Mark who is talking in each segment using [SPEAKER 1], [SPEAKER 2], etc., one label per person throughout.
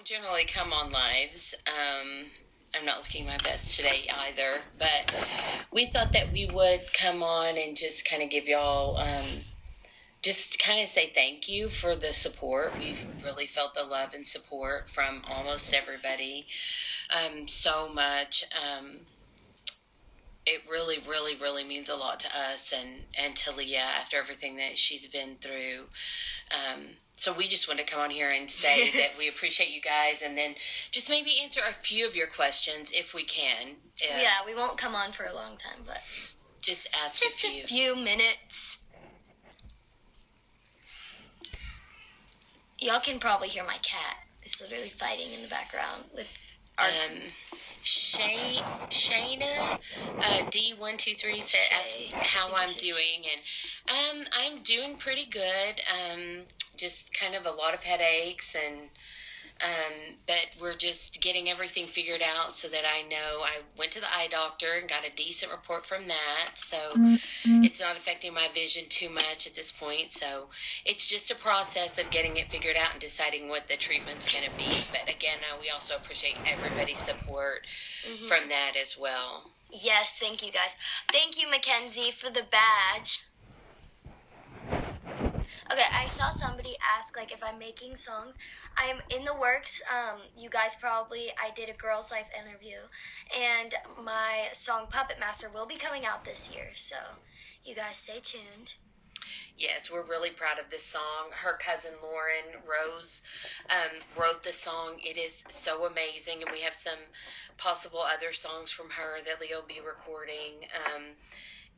[SPEAKER 1] don't generally come on lives. I'm not looking my best today either, but we thought that we would come on and just kind of give y'all, just kind of say thank you for the support. We've really felt the love and support from almost everybody so much. It really, really, really means a lot to us and to Leigha after everything that she's been through. So we just want to come on here and say that we appreciate you guys, and then just maybe answer a few of your questions if we can.
[SPEAKER 2] Yeah, we won't come on for a long time, but
[SPEAKER 1] just ask
[SPEAKER 2] just a few minutes. Y'all can probably hear my cat. It's literally fighting in the background with our...
[SPEAKER 1] Shayna, D123 said, asked how I'm doing, and I'm doing pretty good. Just kind of a lot of headaches, and but we're just getting everything figured out so that I know. I went to the eye doctor and got a decent report from that, so it's not affecting my vision too much at this point. So it's just a process of getting it figured out and deciding what the treatment's going to be. But again, we also appreciate everybody's support from that as well.
[SPEAKER 2] Yes, thank you guys. Thank you, Mackenzie, for the badge. Okay, I saw somebody ask, like, if I'm making songs. I'm in the works. You guys I did a Girls Life interview, and my song Puppet Master will be coming out this year, so you guys stay tuned.
[SPEAKER 1] Yes, we're really proud of this song. Her cousin Lauren Rose wrote the song. It is so amazing, and we have some possible other songs from her that Leigha will be recording,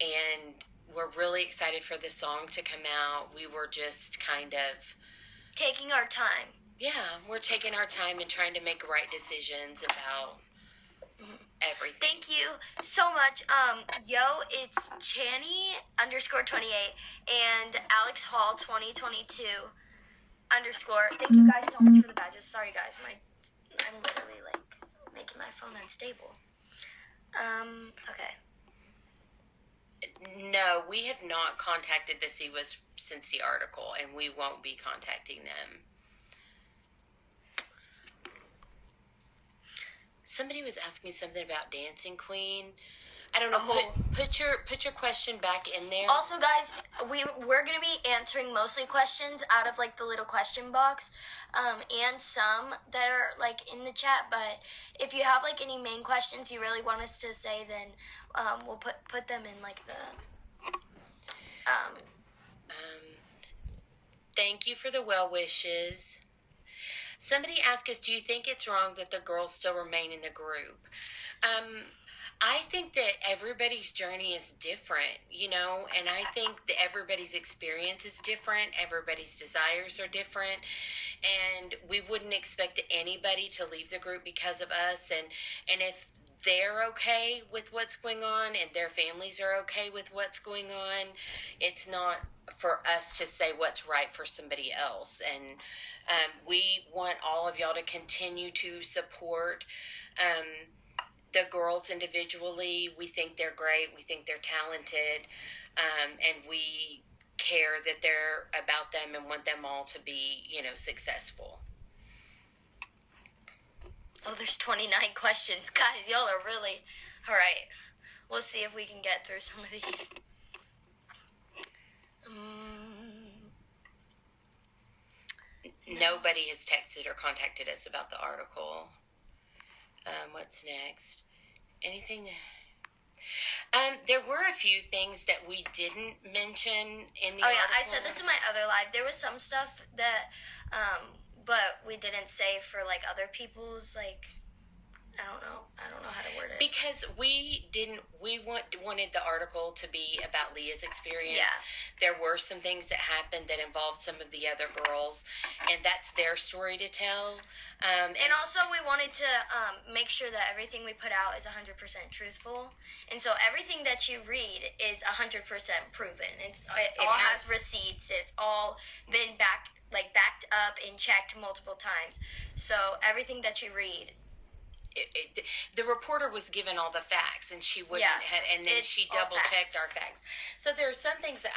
[SPEAKER 1] and we're really excited for this song to come out. We were just kind of...
[SPEAKER 2] taking our time.
[SPEAKER 1] Yeah, we're taking our time and trying to make right decisions about everything.
[SPEAKER 2] Thank you so much. It's Channy _28 and Alex Hall 2022 _. Thank you guys so much for the badges. Sorry guys, I'm literally like making my phone unstable. Okay.
[SPEAKER 1] No, we have not contacted the CWAs since the article, and we won't be contacting them. Somebody was asking something about Dancing Queen. I don't know. Put your question back in there.
[SPEAKER 2] Also, guys, we're gonna be answering mostly questions out of like the little question box, and some that are like in the chat. But if you have like any main questions you really want us to say, then we'll put them in like the.
[SPEAKER 1] Thank you for the well wishes. Somebody asked us, do you think it's wrong that the girls still remain in the group? I think that everybody's journey is different, and I think that everybody's experience is different. Everybody's desires are different, and we wouldn't expect anybody to leave the group because of us, and if they're okay with what's going on and their families are okay with what's going on, it's not for us to say what's right for somebody else. And we want all of y'all to continue to support the girls individually. We think they're great. We think they're talented. And we care that they're about them and want them all to be, successful.
[SPEAKER 2] Oh, there's 29 questions. Guys, y'all are really... All right. We'll see if we can get through some of these.
[SPEAKER 1] Nobody has texted or contacted us about the article. What's next? Anything that... there were a few things that we didn't mention in the article.
[SPEAKER 2] Yeah, I said this in my other live. There was some stuff that... but we didn't say for, like, other people's, like, I don't know how to word it.
[SPEAKER 1] Because we wanted the article to be about Leah's experience.
[SPEAKER 2] Yeah.
[SPEAKER 1] There were some things that happened that involved some of the other girls, and that's their story to tell.
[SPEAKER 2] And also we wanted to make sure that everything we put out is 100% truthful. And so everything that you read is 100% proven. It all has receipts. It's all been backed up and checked multiple times. So everything that you read
[SPEAKER 1] the reporter was given all the facts, and she wouldn't have, and then she double checked our facts. So there are some things that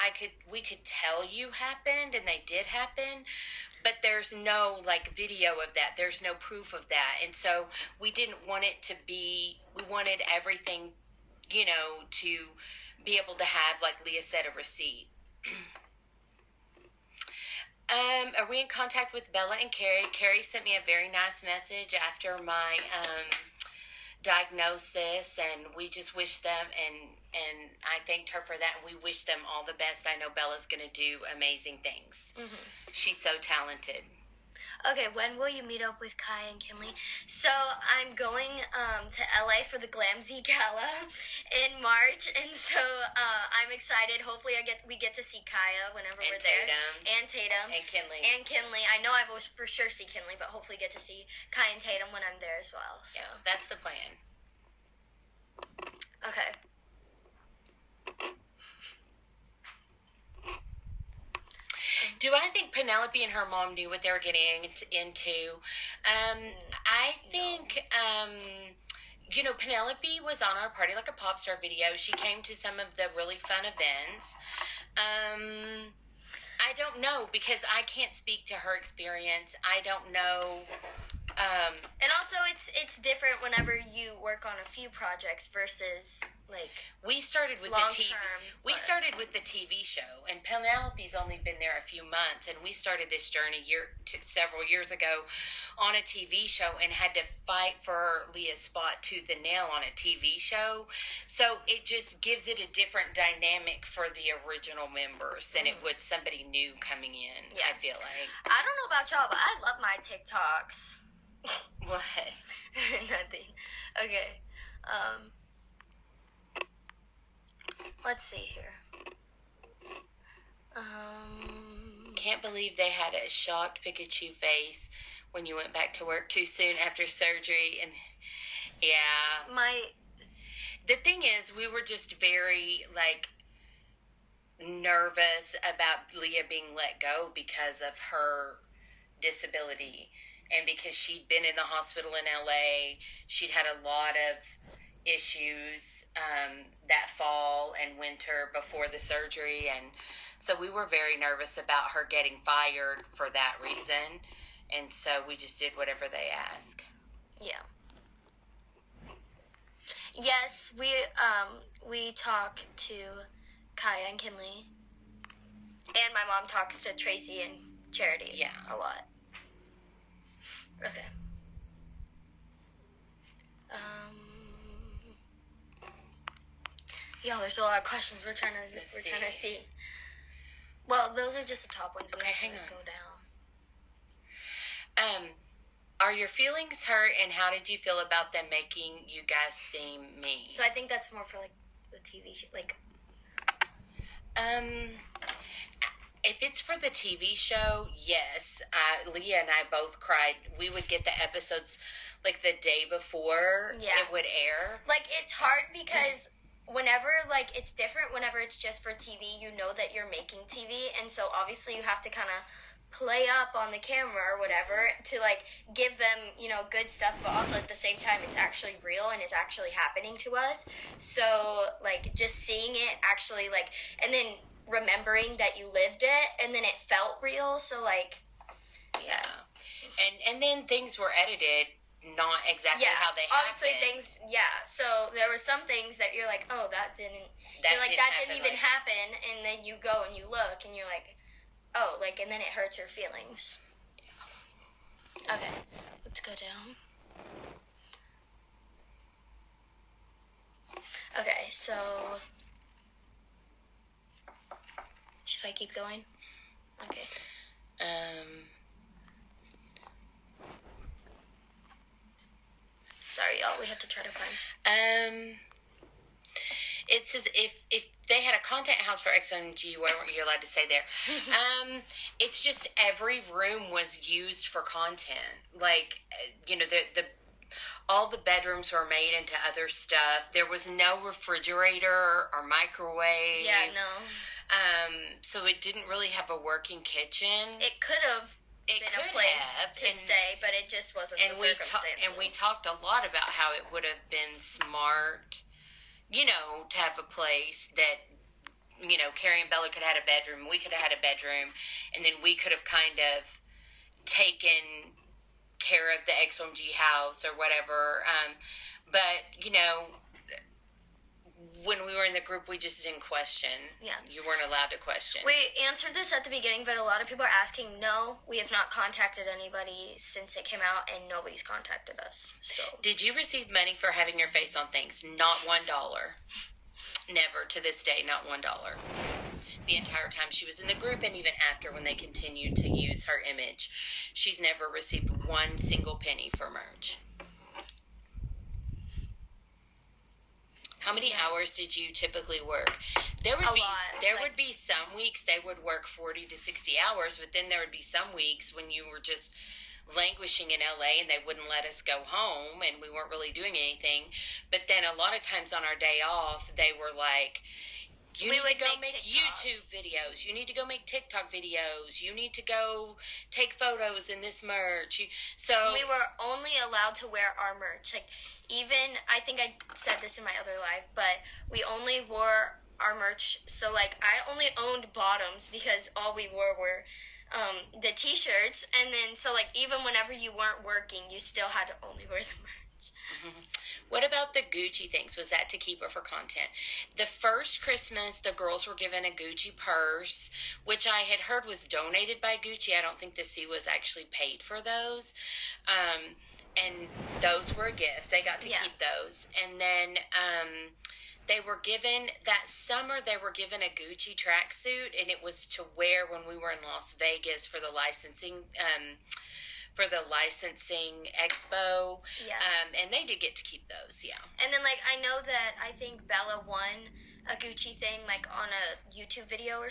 [SPEAKER 1] we could tell you happened, and they did happen, but there's no like video of that. There's no proof of that, and so we didn't want it to be. We wanted everything, to be able to have, like Leah said, a receipt. Are we in contact with Bella and Carrie? Carrie sent me a very nice message after my diagnosis, and we just wished them, and I thanked her for that, and we wish them all the best. I know Bella's going to do amazing things. Mm-hmm. She's so talented.
[SPEAKER 2] Okay, when will you meet up with Kai and Kinley? So I'm going to LA for the Glamzy Gala in March, and so I'm excited. Hopefully we get to see Kaya whenever we're there. And Tatum.
[SPEAKER 1] And Kinley.
[SPEAKER 2] And Kinley. I know I will for sure see Kinley, but hopefully get to see Kai and Tatum when I'm there as well. So.
[SPEAKER 1] Yeah, that's the plan.
[SPEAKER 2] Okay.
[SPEAKER 1] Do I think Penelope and her mom knew what they were getting into? I think, Penelope was on our Party Like a Pop Star video. She came to some of the really fun events. I don't know, because I can't speak to her experience. I don't know.
[SPEAKER 2] And also, it's different whenever you work on a few projects versus like
[SPEAKER 1] we started with the TV. We started with the TV show, and Penelope's only been there a few months, and we started this journey several years ago on a TV show, and had to fight for Leah's spot tooth and nail on a TV show. So it just gives it a different dynamic for the original members than it would somebody new coming in. Yeah. I feel like.
[SPEAKER 2] I don't know about y'all, but I love my TikToks.
[SPEAKER 1] What?
[SPEAKER 2] Nothing. Okay. Let's see here.
[SPEAKER 1] Can't believe they had a shocked Pikachu face when you went back to work too soon after surgery. And yeah. The thing is, we were just very, nervous about Leah being let go because of her disability. And because she'd been in the hospital in LA, she'd had a lot of issues that fall and winter before the surgery. And so we were very nervous about her getting fired for that reason. And so we just did whatever they asked.
[SPEAKER 2] Yeah. Yes, we talk to Kaya and Kinley. And my mom talks to Tracy and Charity a lot. Okay. There's a lot of questions we're trying to see. Well, those are just the top ones.
[SPEAKER 1] Okay, hang on.
[SPEAKER 2] Go down.
[SPEAKER 1] Are your feelings hurt, and how did you feel about them making you guys seem mean?
[SPEAKER 2] So I think that's more for the TV show,
[SPEAKER 1] If it's for the TV show, yes. Leah and I both cried. We would get the episodes the day before it would air.
[SPEAKER 2] It's hard because whenever it's different whenever it's just for TV, you know that you're making TV, and so obviously you have to kind of play up on the camera or whatever to give them good stuff, but also at the same time it's actually real and it's actually happening to us. So just seeing it actually and then remembering that you lived it, and then it felt real. So
[SPEAKER 1] and then things were edited not exactly how they happened.
[SPEAKER 2] Obviously things so there were some things that you're oh, that didn't even happen, and then you go and you look and you're oh, and then it hurts your feelings. Okay, let's go down. Okay, so should I keep going? Okay. Sorry, y'all. We have to try to find.
[SPEAKER 1] It says if they had a content house for XNG, what weren't you allowed to say there? It's just every room was used for content. The all the bedrooms were made into other stuff. There was no refrigerator or microwave.
[SPEAKER 2] Yeah, no.
[SPEAKER 1] So it didn't really have a working kitchen.
[SPEAKER 2] It could have
[SPEAKER 1] It
[SPEAKER 2] been
[SPEAKER 1] could
[SPEAKER 2] a place
[SPEAKER 1] have,
[SPEAKER 2] to stay, but it just wasn't the circumstances.
[SPEAKER 1] And we talked a lot about how it would have been smart, to have a place that, Carrie and Bella could have had a bedroom, we could have had a bedroom, and then we could have kind of taken care of the XOMG house or whatever. But, when we were in the group, we just didn't question.
[SPEAKER 2] Yeah.
[SPEAKER 1] You weren't allowed to question.
[SPEAKER 2] We answered this at the beginning, but a lot of people are asking. No, we have not contacted anybody since it came out, and nobody's contacted us. So.
[SPEAKER 1] Did you receive money for having your face on things? Not $1. Never, to this day, not $1. The entire time she was in the group, and even after, when they continued to use her image, she's never received one single penny for merch. How many hours did you typically work? There would be some weeks they would work 40 to 60 hours, but then there would be some weeks when you were just languishing in LA and they wouldn't let us go home and we weren't really doing anything. But then a lot of times on our day off, they were like, you need to go make YouTube videos. You need to go make TikTok videos. You need to go take photos in this merch. So
[SPEAKER 2] we were only allowed to wear our merch. Like, even, I think I said this in my other live, but we only wore our merch. So, like, I only owned bottoms because all we wore were the T-shirts. And then, so, like, even whenever you weren't working, you still had to only wear the merch.
[SPEAKER 1] Mm-hmm. What about the Gucci things? Was that to keep or for content? The first Christmas, the girls were given a Gucci purse, which I had heard was donated by Gucci. I don't think the C was actually paid for those. And those were a gift. They got to keep those. And then they were given, that summer, they were given a Gucci tracksuit, and it was to wear when we were in Las Vegas for the licensing expo.
[SPEAKER 2] Yeah.
[SPEAKER 1] And they did get to keep those, yeah.
[SPEAKER 2] And then, like, I know that I think Bella won a Gucci thing, like, on a YouTube video or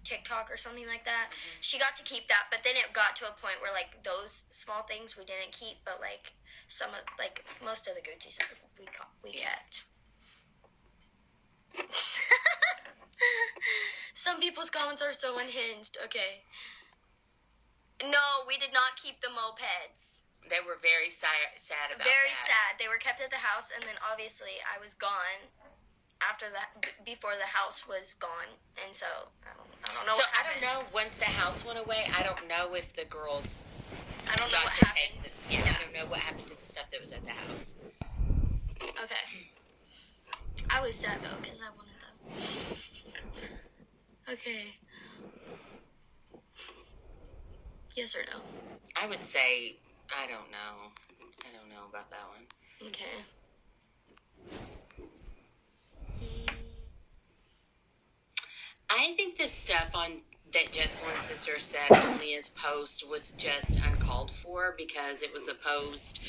[SPEAKER 2] TikTok or something like that. Mm-hmm. She got to keep that, but then it got to a point where, like, those small things we didn't keep, but, like, most of the Gucci stuff we kept. Some people's comments are so unhinged. Okay. No, we did not keep the mopeds.
[SPEAKER 1] They were very sad about that.
[SPEAKER 2] Very sad. They were kept at the house, and then obviously I was gone before the house was gone, and so I don't know. So
[SPEAKER 1] I don't know. Once the house went away, I don't know if the girls.
[SPEAKER 2] I don't know what happened.
[SPEAKER 1] I don't know what happened to the stuff that was at the house.
[SPEAKER 2] Okay. I was sad though because I wanted them. Okay. Yes or no?
[SPEAKER 1] I would say, I don't know. I don't know about that one.
[SPEAKER 2] Okay.
[SPEAKER 1] I think the stuff that Just One Sister said on Leah's post was just uncalled for because it was a post.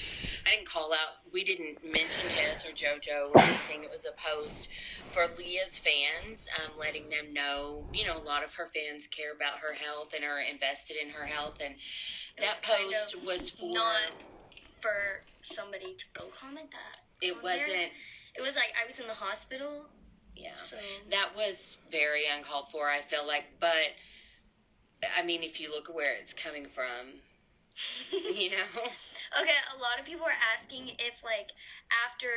[SPEAKER 1] I didn't call out, we didn't mention Jess or JoJo or anything. It was a post for Leah's fans, letting them know, a lot of her fans care about her health and are invested in her health. And that post was for...
[SPEAKER 2] Not for somebody to go comment that.
[SPEAKER 1] It wasn't...
[SPEAKER 2] There. It was like I was in the hospital.
[SPEAKER 1] Yeah.
[SPEAKER 2] So.
[SPEAKER 1] That was very uncalled for, I feel like. But, I mean, if you look where it's coming from,
[SPEAKER 2] Okay, a lot of people are asking if, like, after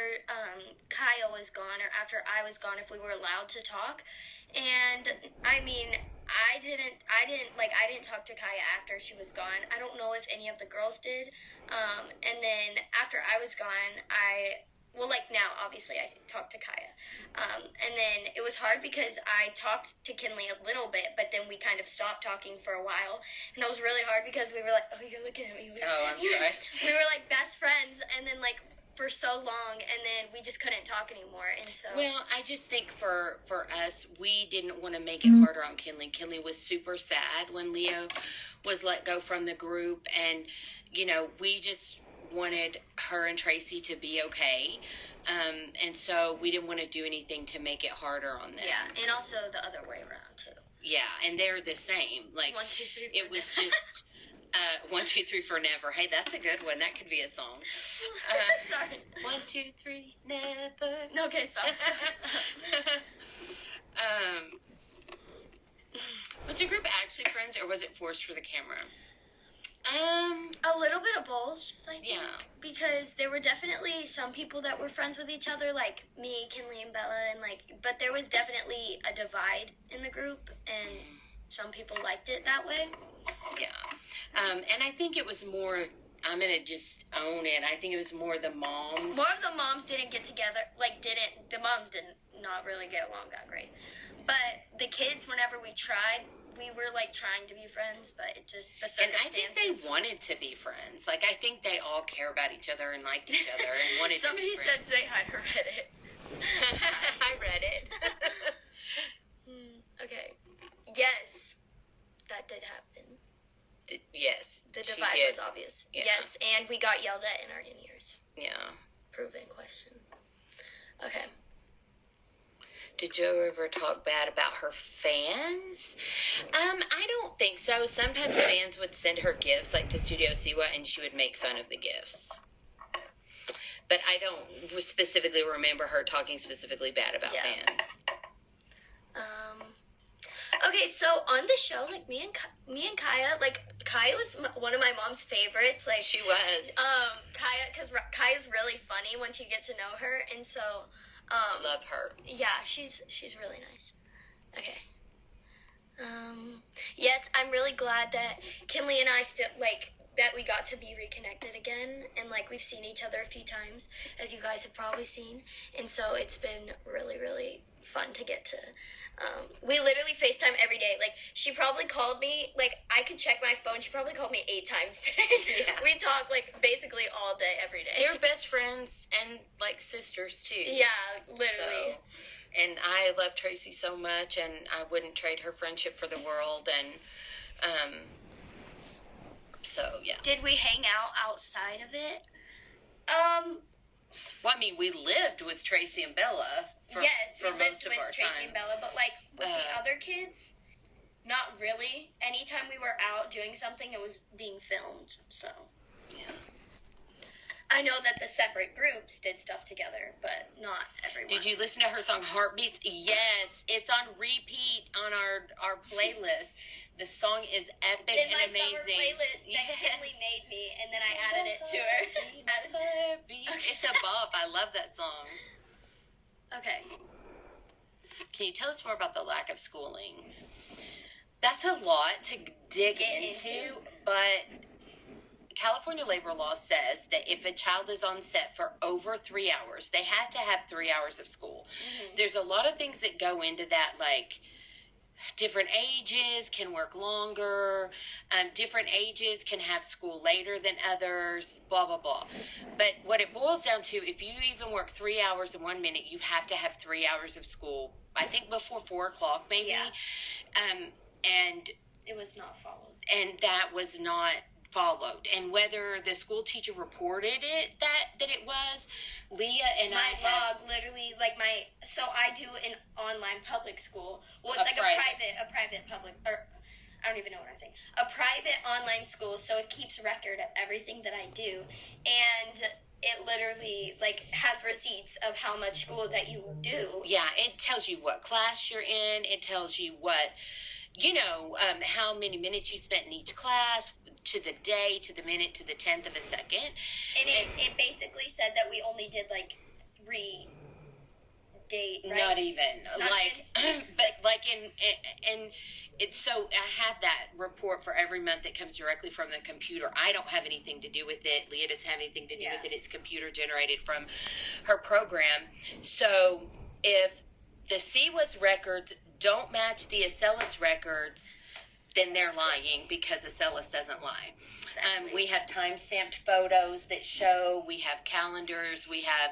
[SPEAKER 2] Kyle was gone or after I was gone, if we were allowed to talk. And, I mean, I didn't talk to Kaya after she was gone. I don't know if any of the girls did. And then after I was gone, now, obviously, I talked to Kaya. And then it was hard because I talked to Kinley a little bit, but then we kind of stopped talking for a while. And it was really hard because we were like, oh, you're looking at me.
[SPEAKER 1] Oh, I'm sorry.
[SPEAKER 2] We were, like, best friends, and then, like, for so long, and then we just couldn't talk anymore, and so...
[SPEAKER 1] Well, I just think for us, we didn't want to make it harder on Kinley. Kinley was super sad when Leo was let go from the group, and, we just wanted her and Tracy to be okay. And so we didn't want to do anything to make it harder on them.
[SPEAKER 2] Yeah, and also the other way around, too.
[SPEAKER 1] Yeah, and they're the same. Like,
[SPEAKER 2] 1, 2, 3,
[SPEAKER 1] it was just 1, 2, 3 for never. Hey, that's a good one. That could be a song.
[SPEAKER 2] Sorry.
[SPEAKER 1] 1, 2, 3, never.
[SPEAKER 2] Okay, stop.
[SPEAKER 1] Was your group actually friends, or was it forced for the camera?
[SPEAKER 2] A little bit of both, I think.
[SPEAKER 1] Yeah.
[SPEAKER 2] Because there were definitely some people that were friends with each other, like me, Kinley, and Bella, and but there was definitely a divide in the group, and some people liked it that way.
[SPEAKER 1] Yeah. And I think it was more, I'm going to just own it, I think it was more the moms.
[SPEAKER 2] More of the moms didn't get together, the moms did not really get along that great. But the kids, whenever we tried, we were, trying to be friends, but it just, the
[SPEAKER 1] And I
[SPEAKER 2] circumstances.
[SPEAKER 1] think they wanted to be friends. Like, I think they all care about each other and liked each other and wanted
[SPEAKER 2] Somebody
[SPEAKER 1] to be friends.
[SPEAKER 2] said, say hi to Reddit.
[SPEAKER 1] I read it.
[SPEAKER 2] Okay. Yes, that did happen.
[SPEAKER 1] Yes.
[SPEAKER 2] The divide was obvious.
[SPEAKER 1] Yeah.
[SPEAKER 2] Yes, and we got yelled at in our in-ears.
[SPEAKER 1] Yeah.
[SPEAKER 2] Proven question. Okay.
[SPEAKER 1] Did you ever talk bad about her fans? I don't think so. Sometimes fans would send her gifts, like to Studio Siwa, and she would make fun of the gifts. But I don't specifically remember her talking specifically bad about fans.
[SPEAKER 2] Okay, so on the show, me and Kaya, Kaya was one of my mom's favorites.
[SPEAKER 1] She was.
[SPEAKER 2] Kaya, because Kaya's really funny when you get to know her, and so.
[SPEAKER 1] Love her.
[SPEAKER 2] Yeah, she's really nice. Okay. Yes, I'm really glad that Kinley and I still, that we got to be reconnected again, and, we've seen each other a few times, as you guys have probably seen, and so it's been really, really fun to get to, we literally FaceTime every day. She probably called me, I could check my phone, she probably called me 8 times today.
[SPEAKER 1] Yeah.
[SPEAKER 2] We talk, basically all day, every day.
[SPEAKER 1] They're best friends and, sisters, too.
[SPEAKER 2] Yeah, literally.
[SPEAKER 1] So, and I love Tracy so much, and I wouldn't trade her friendship for the world, and, so, yeah.
[SPEAKER 2] Did we hang out outside of it?
[SPEAKER 1] Well, I mean, we lived with Tracy and Bella for most of our time.
[SPEAKER 2] Tracy and Bella, but with the other kids, not really. Anytime we were out doing something, it was being filmed, so.
[SPEAKER 1] Yeah.
[SPEAKER 2] I know that the separate groups did stuff together, but not everyone.
[SPEAKER 1] Did you listen to her song Heartbeats? Yes, it's on repeat on our playlist. The song is epic and amazing.
[SPEAKER 2] In my summer playlist that Kinley made me, and then I added it to her.
[SPEAKER 1] It's a bop. I love that song.
[SPEAKER 2] Okay.
[SPEAKER 1] Can you tell us more about the lack of schooling? That's a lot to dig into, but California labor law says that if a child is on set for over 3 hours, they have to have 3 hours of school. Mm-hmm. There's a lot of things that go into that, different ages can work longer, different ages can have school later than others, blah, blah, blah. But what it boils down to, if you even work 3 hours in 1 minute, you have to have 3 hours of school, I think before 4 o'clock maybe.
[SPEAKER 2] Yeah.
[SPEAKER 1] And
[SPEAKER 2] it was not followed.
[SPEAKER 1] And that was not followed. And whether the school teacher reported it, that it was, Leigha and
[SPEAKER 2] my log literally, so I do an online public school. Well, it's a private public, or I don't even know what I'm saying. A private online school, so it keeps record of everything that I do. And it literally, has receipts of how much school that you do.
[SPEAKER 1] Yeah, it tells you what class you're in. It tells you what, how many minutes you spent in each class, to the day, to the minute, to the 10th of a second.
[SPEAKER 2] And it basically said that we only did 3 days, right?
[SPEAKER 1] Not even. But in it's so I have that report for every month that comes directly from the computer. I don't have anything to do with it. Leigha doesn't have anything to do with it. It's computer generated from her program. So if the CWAS records don't match the Acellus records, then they're lying, because Acellus doesn't lie. Exactly. We have time-stamped photos that show, we have calendars, we have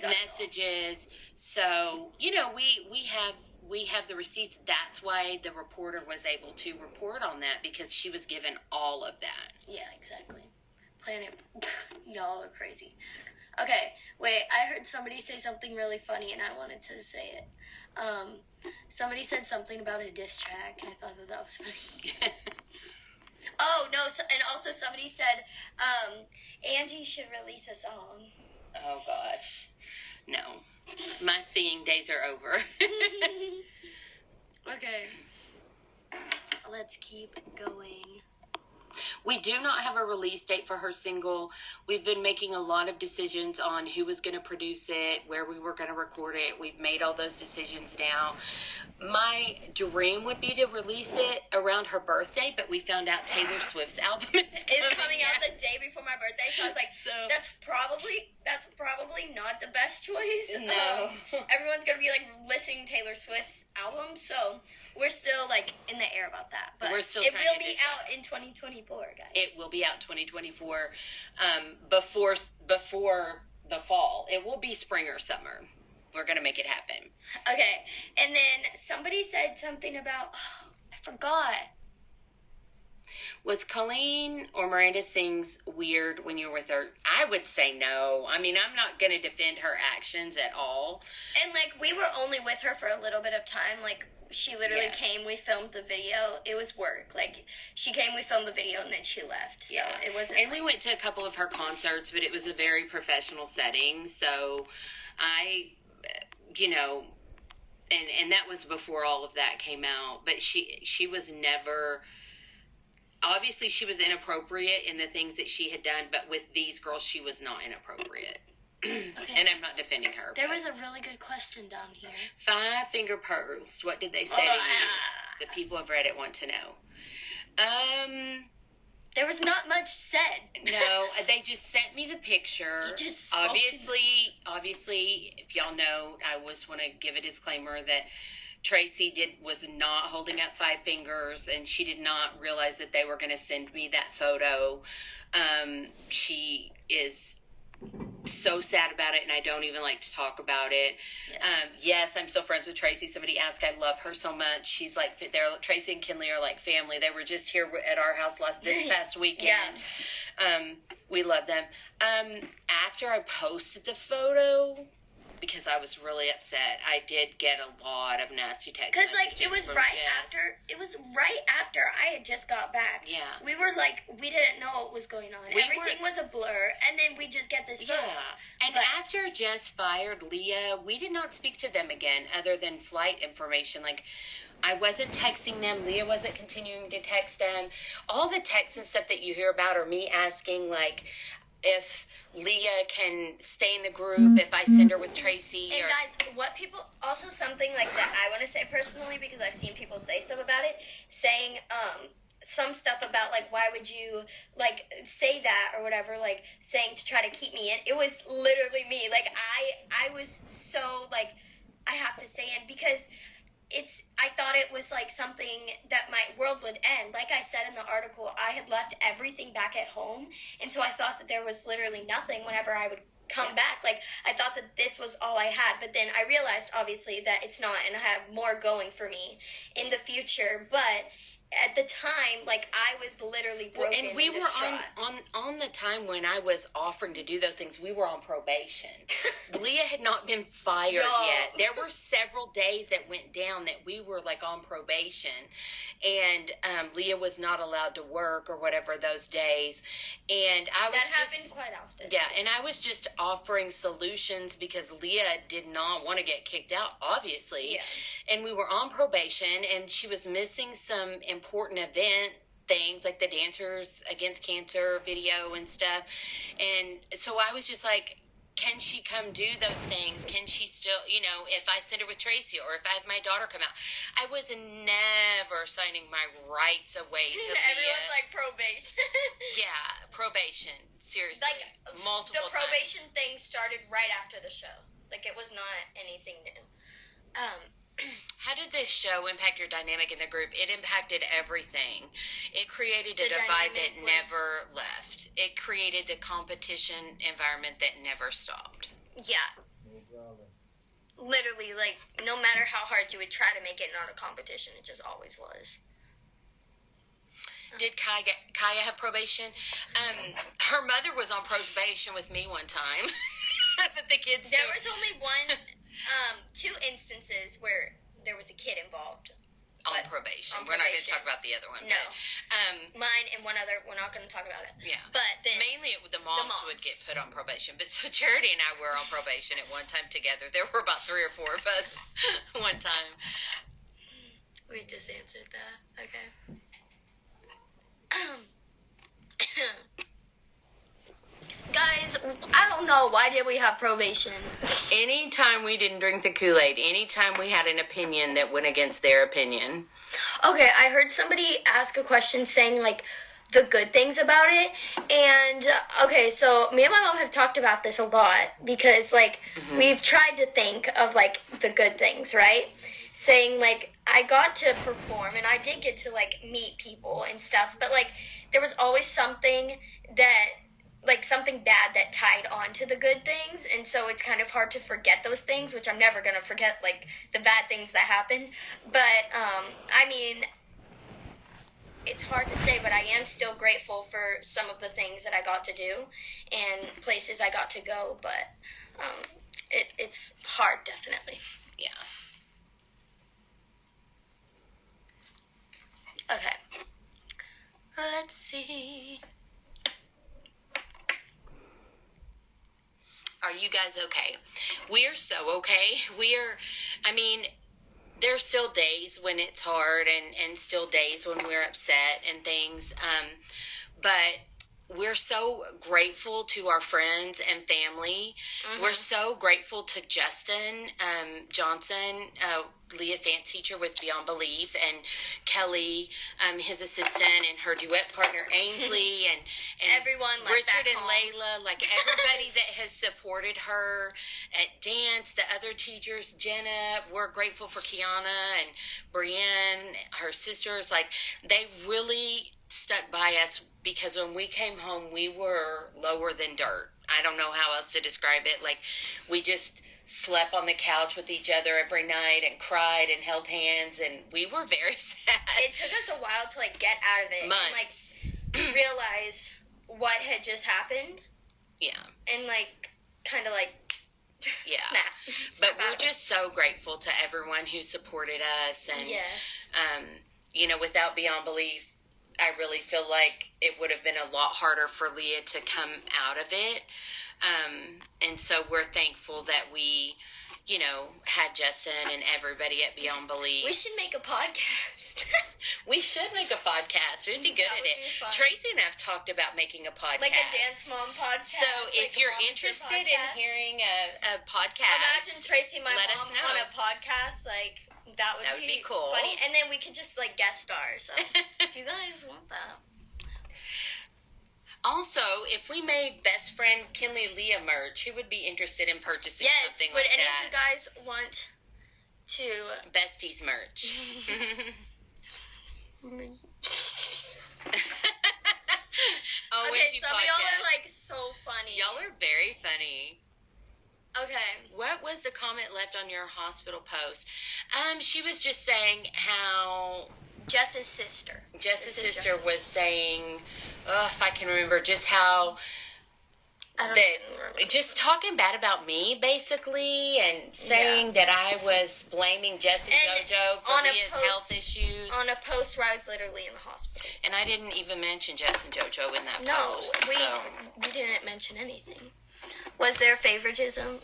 [SPEAKER 1] messages. So, we have the receipts. That's why the reporter was able to report on that, because she was given all of that.
[SPEAKER 2] Yeah, exactly. Y'all are crazy. Okay, wait, I heard somebody say something really funny, and I wanted to say it. Somebody said something about a diss track, and I thought that was funny. Oh, no, and also somebody said, Angie should release a song.
[SPEAKER 1] Oh, gosh. No. My singing days are over.
[SPEAKER 2] Okay. Let's keep going.
[SPEAKER 1] We do not have a release date for her single. We've been making a lot of decisions on who was going to produce it, where we were going to record it. We've made all those decisions now. My dream would be to release it around her birthday, but we found out Taylor Swift's album is
[SPEAKER 2] coming out the day before my birthday, so I was like, that's probably not the best choice.
[SPEAKER 1] No.
[SPEAKER 2] Everyone's gonna be like listening to Taylor Swift's album, so we're still like in the air about that. But
[SPEAKER 1] we're still
[SPEAKER 2] it
[SPEAKER 1] trying
[SPEAKER 2] will
[SPEAKER 1] to
[SPEAKER 2] be
[SPEAKER 1] decide.
[SPEAKER 2] out in 2024, guys.
[SPEAKER 1] It will be out 2024, before the fall. It will be spring or summer. We're gonna make it happen.
[SPEAKER 2] Okay, and then somebody said something about, I forgot.
[SPEAKER 1] Was Colleen or Miranda Sings weird when you were with her? I would say no. I mean, I'm not going to defend her actions at all.
[SPEAKER 2] And, like, we were only with her for a little bit of time. Like, she literally came, we filmed the video. It was work. Like, she came, we filmed the video, and then she left. So it wasn't.
[SPEAKER 1] And we went to a couple of her concerts, but it was a very professional setting. So and that was before all of that came out. But she was never... Obviously, she was inappropriate in the things that she had done, but with these girls, she was not inappropriate. Okay. And I'm not defending her.
[SPEAKER 2] There was a really good question down here.
[SPEAKER 1] 5 finger pearls. What did they say to you? The people of Reddit want to know.
[SPEAKER 2] There was not much said.
[SPEAKER 1] No, they just sent me the picture.
[SPEAKER 2] Just
[SPEAKER 1] obviously, if y'all know, I just want to give a disclaimer that Tracy was not holding up 5 fingers, and she did not realize that they were going to send me that photo. She is so sad about it, and I don't even like to talk about it. Yes, I'm still friends with Tracy. Somebody asked, I love her so much. She's like, Tracy and Kinley are like family. They were just here at our house this past weekend. We love them. After I posted the photo, because I was really upset, I did get a lot of nasty texts.
[SPEAKER 2] Because, like, it was right after I had just got back.
[SPEAKER 1] Yeah.
[SPEAKER 2] We were, like, we didn't know what was going on. Everything was a blur, and then we just get this photo.
[SPEAKER 1] Yeah. And after Jess fired Leigha, we did not speak to them again other than flight information. Like, I wasn't texting them. Leigha wasn't continuing to text them. All the texts and stuff that you hear about are me asking, like, if Leigha can stay in the group, if I send her with Tracy.
[SPEAKER 2] And guys, something like that I want to say personally, because I've seen people say stuff about it, saying some stuff about, like, why would you, like, say that or whatever, like, saying to try to keep me in. It was literally me. Like, I was so, like, I have to stay in because I thought it was, like, something that my world would end. Like I said in the article, I had left everything back at home, and so I thought that there was literally nothing whenever I would come back. Like, I thought that this was all I had, but then I realized, obviously, that it's not, and I have more going for me in the future, but at the time, like, I was literally broken.
[SPEAKER 1] And we were on the time when I was offering to do those things, we were on probation. Leigha had not been fired yet. There were several days that went down that we were, like, on probation, and Leigha was not allowed to work or whatever those days, and
[SPEAKER 2] that happened quite often.
[SPEAKER 1] Yeah, and I was just offering solutions because Leigha did not want to get kicked out, obviously, and we were on probation, and she was missing some important event things like the Dancers Against Cancer video and stuff, and so I was just like, can she come do those things? Can she still, if I send her with Tracy or if I have my daughter come out? I was never signing my rights away to Leigha.
[SPEAKER 2] Everyone's like, probation.
[SPEAKER 1] Yeah, probation. Seriously.
[SPEAKER 2] Like,
[SPEAKER 1] multiple
[SPEAKER 2] the probation thing started right after the show. Like, it was not anything new.
[SPEAKER 1] How did this show impact your dynamic in the group? It impacted everything. It created a divide that never left. It created a competition environment that never stopped.
[SPEAKER 2] Yeah. Literally, like, no matter how hard you would try to make it not a competition, it just always was.
[SPEAKER 1] Did Kaya have probation? Her mother was on probation with me one time. But the kids
[SPEAKER 2] There was only two instances where there was a kid involved.
[SPEAKER 1] On probation. We're not going to talk about the other one.
[SPEAKER 2] No.
[SPEAKER 1] But,
[SPEAKER 2] mine and one other, we're not going to talk about it.
[SPEAKER 1] Yeah.
[SPEAKER 2] But then
[SPEAKER 1] mainly the moms would get put on probation. But so Charity and I were on probation at one time together. There were about 3 or 4 of us one time.
[SPEAKER 2] We just answered that. Okay. Guys, I don't know. Why did we have probation?
[SPEAKER 1] Anytime we didn't drink the Kool-Aid, anytime we had an opinion that went against their opinion.
[SPEAKER 2] Okay, I heard somebody ask a question saying, like, the good things about it. And, okay, so me and my mom have talked about this a lot because, like, we've tried to think of, like, the good things, right? Saying, like, I got to perform and I did get to, like, meet people and stuff. But, like, there was always something that, like, something bad that tied on to the good things. And so it's kind of hard to forget those things, which I'm never going to forget, like, the bad things that happened. But, I mean, it's hard to say, but I am still grateful for some of the things that I got to do and places I got to go. But it's hard, definitely.
[SPEAKER 1] Yeah.
[SPEAKER 2] Okay. Let's see.
[SPEAKER 1] Are you guys okay? We're so okay. There's still days when it's hard and still days when we're upset and things. But we're so grateful to our friends and family. Mm-hmm. We're so grateful to Justin Johnson, Leah's dance teacher with Beyond Belief, and Kelly, his assistant, and her duet partner Ainsley, and
[SPEAKER 2] everyone, like
[SPEAKER 1] Richard and Layla, like everybody that has supported her at dance, the other teachers, Jenna. We're grateful for Kiana and Brienne, her sisters. Like, they really stuck by us because when we came home, we were lower than dirt. I don't know how else to describe it. Like, we just slept on the couch with each other every night and cried and held hands, and we were very sad.
[SPEAKER 2] It took us a while to, like, get out of it.
[SPEAKER 1] Months.
[SPEAKER 2] And, like, realize what had just happened.
[SPEAKER 1] Yeah.
[SPEAKER 2] And, like, kind of, like,
[SPEAKER 1] yeah.
[SPEAKER 2] Snap
[SPEAKER 1] but we're just so grateful to everyone who supported us. And,
[SPEAKER 2] yes.
[SPEAKER 1] Without Beyond Belief, I really feel like it would have been a lot harder for Leah to come out of it. And so we're thankful that we, had Justin and everybody at Beyond Belief.
[SPEAKER 2] We should make a podcast.
[SPEAKER 1] We should make a podcast. We'd be good at it. Tracy and I have talked about making a podcast.
[SPEAKER 2] Like a Dance Mom podcast.
[SPEAKER 1] So if you're interested in hearing a podcast,
[SPEAKER 2] imagine Tracy and my
[SPEAKER 1] mom
[SPEAKER 2] on a podcast. Like, that would be
[SPEAKER 1] cool.
[SPEAKER 2] Funny. And then we could just, like, guest star. So if you guys want that.
[SPEAKER 1] Also, if we made best friend Kinley Leah merch, who would be interested in purchasing something like that?
[SPEAKER 2] Yes, would any of you guys want to...
[SPEAKER 1] Besties merch.
[SPEAKER 2] Okay, some of y'all are, like, so funny.
[SPEAKER 1] Y'all are very funny.
[SPEAKER 2] Okay.
[SPEAKER 1] What was the comment left on your hospital post? She was just saying how...
[SPEAKER 2] Jess's sister
[SPEAKER 1] was saying, if I can remember, just how just talking bad about me, basically, and saying that I was blaming Jess and JoJo for Leah's health issues.
[SPEAKER 2] On a post where I was literally in the hospital.
[SPEAKER 1] And I didn't even mention Jess and JoJo in that post.
[SPEAKER 2] No, we didn't mention anything. Was there favoritism?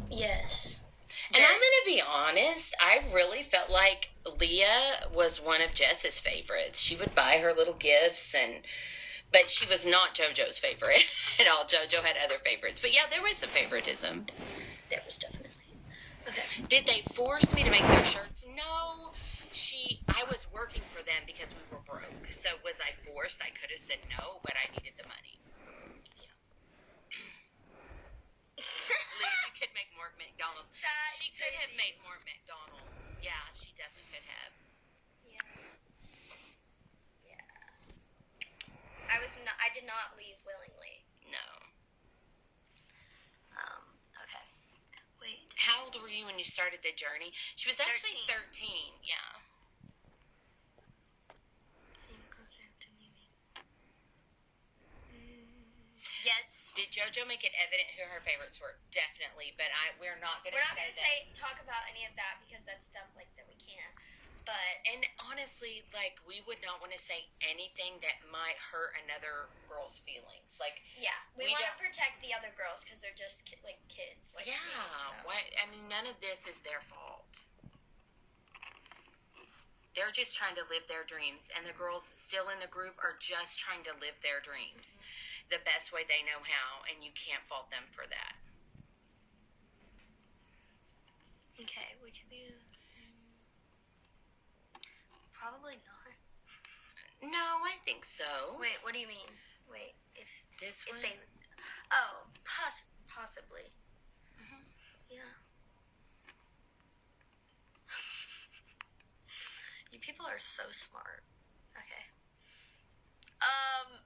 [SPEAKER 2] Yes.
[SPEAKER 1] And I'm going to be honest, I really felt like Leah was one of Jess's favorites. She would buy her little gifts, but she was not JoJo's favorite at all. JoJo had other favorites. But yeah, there was some favoritism.
[SPEAKER 2] There was definitely. Okay.
[SPEAKER 1] Did they force me to make their shirts? No. I was working for them because we were broke. So was I forced? I could have said no, but I needed the money. Leah, you could make more McDonald's. She could have made more McDonald's. Yeah, she definitely could have.
[SPEAKER 2] Yeah. I did not leave willingly.
[SPEAKER 1] No.
[SPEAKER 2] Okay. Wait.
[SPEAKER 1] How old were you when you started the journey? She was actually 13. Yeah.
[SPEAKER 2] Yes.
[SPEAKER 1] Did JoJo make it evident who her favorites were? Definitely, but we're not going to
[SPEAKER 2] talk about any of that because that's stuff like that we can't.
[SPEAKER 1] And honestly, like, we would not want to say anything that might hurt another girl's feelings. Like,
[SPEAKER 2] yeah, we want to protect the other girls because they're just kids. Like
[SPEAKER 1] yeah,
[SPEAKER 2] me, so.
[SPEAKER 1] none of this is their fault. They're just trying to live their dreams, and the girls still in the group are just trying to live their dreams the best way they know how, and you can't fault them for that.
[SPEAKER 2] Okay, would you be... Probably not.
[SPEAKER 1] No, I think so.
[SPEAKER 2] Wait, what do you mean? Wait, if
[SPEAKER 1] This
[SPEAKER 2] if
[SPEAKER 1] one?
[SPEAKER 2] they... Oh, possibly.
[SPEAKER 1] Mhm.
[SPEAKER 2] Yeah. You people are so smart. Okay.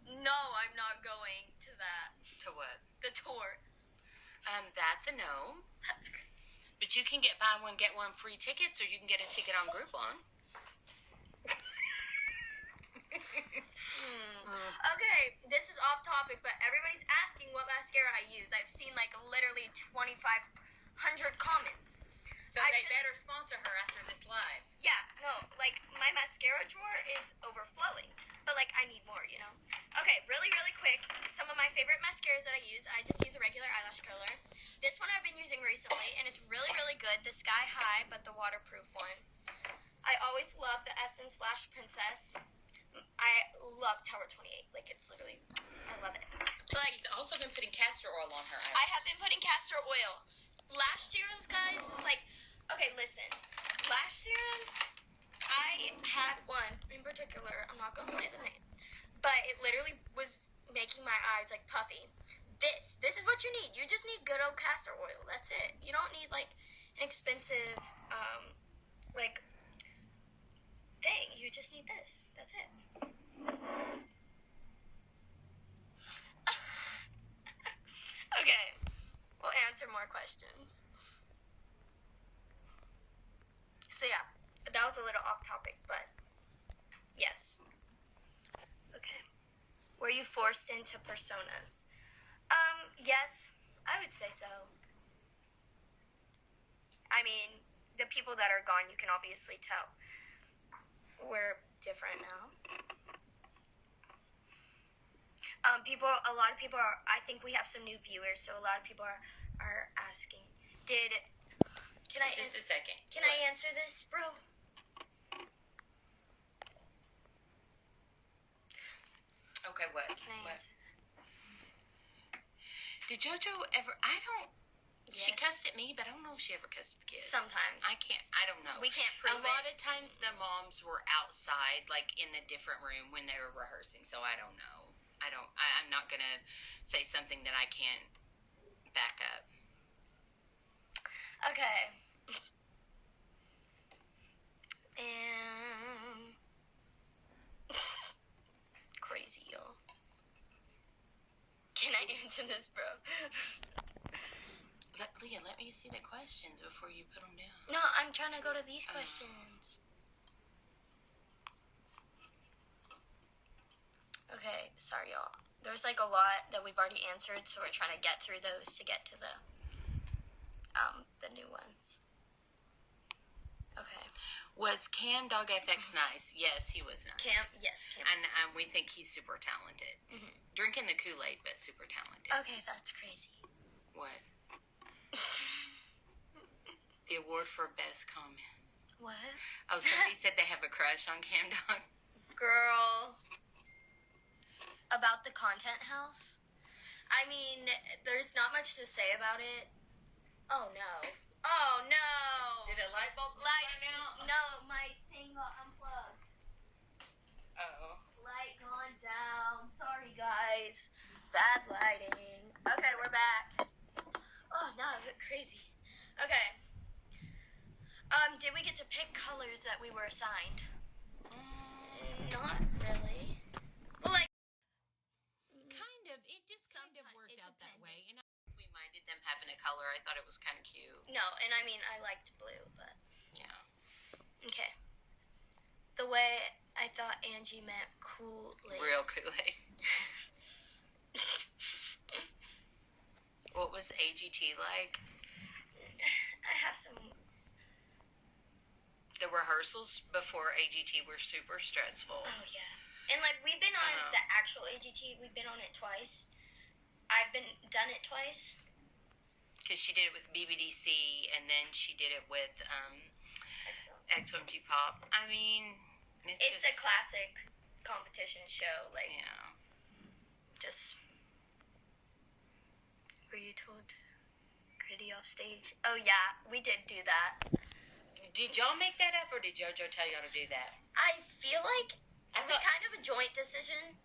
[SPEAKER 2] No, I'm not going to that.
[SPEAKER 1] To what?
[SPEAKER 2] The tour.
[SPEAKER 1] That's a no.
[SPEAKER 2] That's great.
[SPEAKER 1] But you can get buy one, get one free tickets, or you can get a ticket on Groupon.
[SPEAKER 2] Okay, this is off topic, but everybody's asking what mascara I use. I've seen like literally 2,500 comments.
[SPEAKER 1] So they better sponsor her after this live.
[SPEAKER 2] Yeah, no, like my mascara drawer is overflowing, but like I need more, you know? Okay, really, really quick, some of my favorite mascaras that I just use a regular eyelash curler. This one I've been using recently, and it's really, really good, the Sky High, but the waterproof one. I always love the Essence Lash Princess. I love Tower 28, like it's literally, I love it.
[SPEAKER 1] So like, she's also been putting castor oil on her eyes.
[SPEAKER 2] I have been putting castor oil. Lash serums, guys, like, okay, listen. Lash serums, I had one in particular. I'm not going to say the name. But it literally was making my eyes, like, puffy. This is what you need. You just need good old castor oil. That's it. You don't need, like, an expensive, like, thing. You just need this. That's it. Okay. We'll answer more questions. So yeah, that was a little off topic, but yes. Okay. Were you forced into personas? Yes, I would say so. I mean, the people that are gone, you can obviously tell. We're different now. A lot of people are, I think we have some new viewers, so a lot of people are asking, can I
[SPEAKER 1] Just a second.
[SPEAKER 2] Can I answer this, bro?
[SPEAKER 1] Okay, what?
[SPEAKER 2] Can I
[SPEAKER 1] What?
[SPEAKER 2] answer
[SPEAKER 1] Did JoJo ever, she
[SPEAKER 2] Yes.
[SPEAKER 1] cussed at me, but I don't know if she ever cussed the kids.
[SPEAKER 2] Sometimes.
[SPEAKER 1] I don't know.
[SPEAKER 2] We can't prove
[SPEAKER 1] A lot of times the moms were outside, like in a different room when they were rehearsing, so I don't know. I'm not going to say something that I can't back up.
[SPEAKER 2] Okay. And crazy, y'all. Can I answer this, bro?
[SPEAKER 1] Leah, let me see the questions before you put them down.
[SPEAKER 2] No, I'm trying to go to these questions. Okay, sorry, y'all. There's like a lot that we've already answered, so we're trying to get through those to get to the new ones. Okay.
[SPEAKER 1] Was Cam Dog FX nice? Yes, he was nice.
[SPEAKER 2] Cam.
[SPEAKER 1] And we think he's super talented.
[SPEAKER 2] Mhm.
[SPEAKER 1] Drinking the Kool-Aid, but super talented.
[SPEAKER 2] Okay, that's crazy.
[SPEAKER 1] What? The award for best comment.
[SPEAKER 2] What?
[SPEAKER 1] Oh, somebody said they have a crush on Cam Dog.
[SPEAKER 2] Girl. About the content house? I mean, there's not much to say about it. Oh, no. Oh, no.
[SPEAKER 1] Did a light bulb
[SPEAKER 2] Light
[SPEAKER 1] burn out?
[SPEAKER 2] No, my thing got unplugged.
[SPEAKER 1] Uh-oh.
[SPEAKER 2] Light gone down. Sorry, guys. Bad lighting. Okay, we're back. Oh, no, I went crazy. Okay. Did we get to pick colors that we were assigned? Not really. Well, like,
[SPEAKER 1] Kind of. It just kind of
[SPEAKER 2] Sometimes
[SPEAKER 1] worked
[SPEAKER 2] it
[SPEAKER 1] out that
[SPEAKER 2] depended.
[SPEAKER 1] way. And we minded them having a color. I thought it was kind of cute.
[SPEAKER 2] no, and I mean, I liked blue, but
[SPEAKER 1] Yeah.
[SPEAKER 2] okay. The way I thought Angie meant Kool-Aid.
[SPEAKER 1] Real Kool-Aid. What was AGT like?
[SPEAKER 2] I have some.
[SPEAKER 1] The rehearsals before AGT were super stressful.
[SPEAKER 2] Oh yeah, and like we've been on
[SPEAKER 1] Oh.
[SPEAKER 2] the actual AGT. We've been on it twice. I've done it twice.
[SPEAKER 1] Because she did it with BBDC, and then she did it with XOMG Pop. I mean,
[SPEAKER 2] It's a classic competition show. Like,
[SPEAKER 1] yeah.
[SPEAKER 2] just. Were you told gritty off stage? Oh, yeah, we did do that.
[SPEAKER 1] Did y'all make that up, or did JoJo tell y'all to do that?
[SPEAKER 2] I feel like it was kind of a joint decision,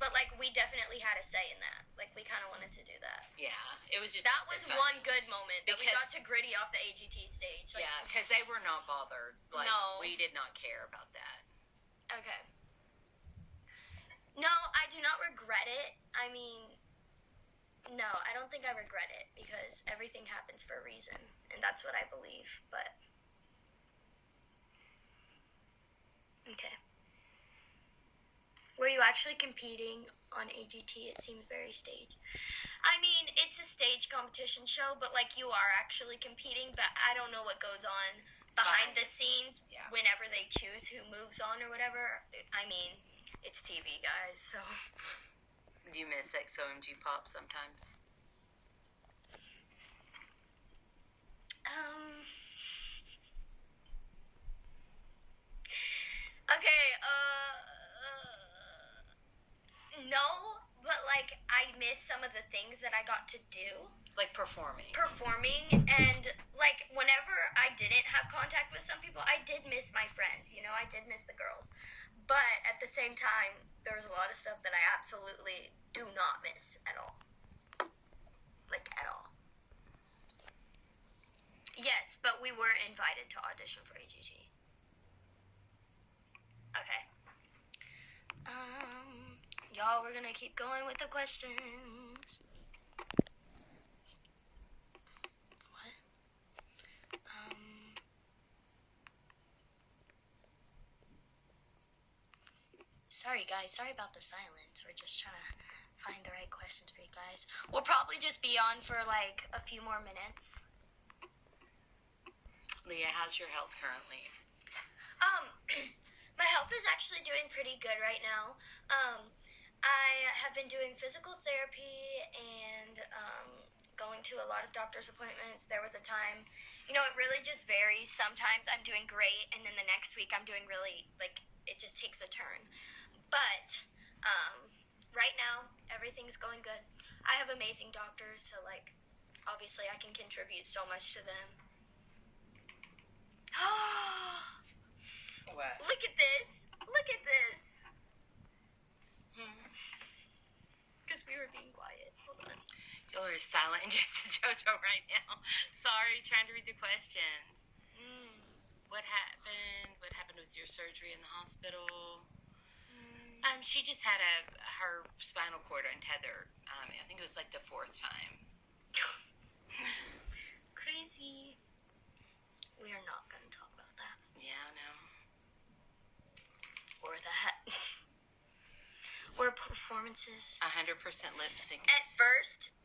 [SPEAKER 2] but, like, we definitely had a say in that. Like, we kind of wanted to do that.
[SPEAKER 1] Yeah, it was just...
[SPEAKER 2] That was one good moment, that we got to gritty off the AGT stage. Like,
[SPEAKER 1] yeah, because they were not bothered. Like,
[SPEAKER 2] no.
[SPEAKER 1] We did not care about that.
[SPEAKER 2] Okay. No, I do not regret it. I mean, no, I don't think I regret it, because everything happens for a reason, and that's what I believe, but... Okay. Were you actually competing on AGT? It seems very staged. I mean, it's a stage competition show, but, like, you are actually competing, but I don't know what goes on behind the scenes whenever they choose who moves on or whatever. I mean, it's TV, guys, so...
[SPEAKER 1] Do you miss XOMG Pop sometimes?
[SPEAKER 2] Okay, no, but, like, I miss some of the things that I got to do.
[SPEAKER 1] Like performing,
[SPEAKER 2] and, like, whenever I didn't have contact with some people, I did miss my friends, you know, I did miss the girls. But at the same time, there was a lot of stuff that I absolutely do not miss at all. Like, at all. Yes, but we were invited to audition for AGT. Okay. Y'all, we're gonna keep going with the questions. What? Sorry, guys. Sorry about the silence. We're just trying to find the right questions for you guys. We'll probably just be on for, like, a few more minutes.
[SPEAKER 1] Leigha, how's your health currently?
[SPEAKER 2] My health is actually doing pretty good right now. I have been doing physical therapy and going to a lot of doctor's appointments. There was a time, you know, it really just varies. Sometimes I'm doing great, and then the next week I'm doing really, like, it just takes a turn. But right now, everything's going good. I have amazing doctors, so, like, obviously I can contribute so much to them.
[SPEAKER 1] What?
[SPEAKER 2] Look at this. Look at this. Because we were being quiet. Hold on.
[SPEAKER 1] Y'all are silent and just JoJo right now. Sorry, trying to read the questions. What happened? What happened with your surgery in the hospital? She just had her spinal cord untethered. I think it was like the 4th time.
[SPEAKER 2] Crazy. We are not going to talk about that.
[SPEAKER 1] Yeah, I know.
[SPEAKER 2] Or that. Or performances.
[SPEAKER 1] 100% lip sync.
[SPEAKER 2] At first,